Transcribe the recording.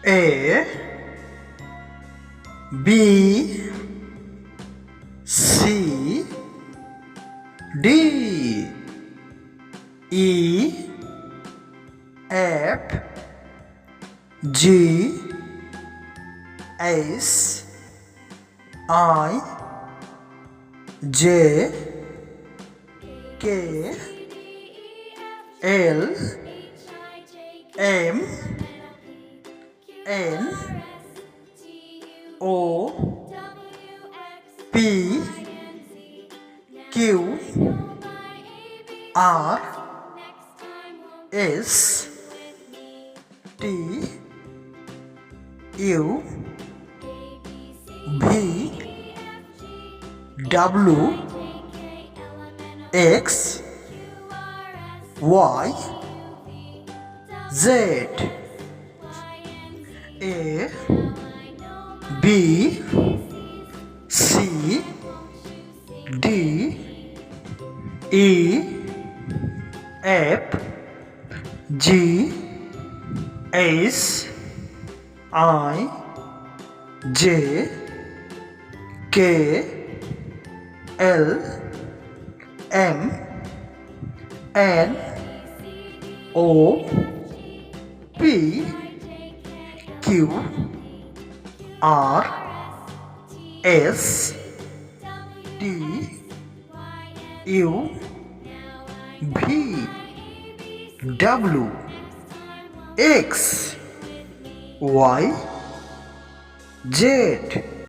A B C D E F G H I J K L M N O P Q R S T U V W X Y Z A B C D E F G H I J K L M N O P Q R S T U V W X Y Z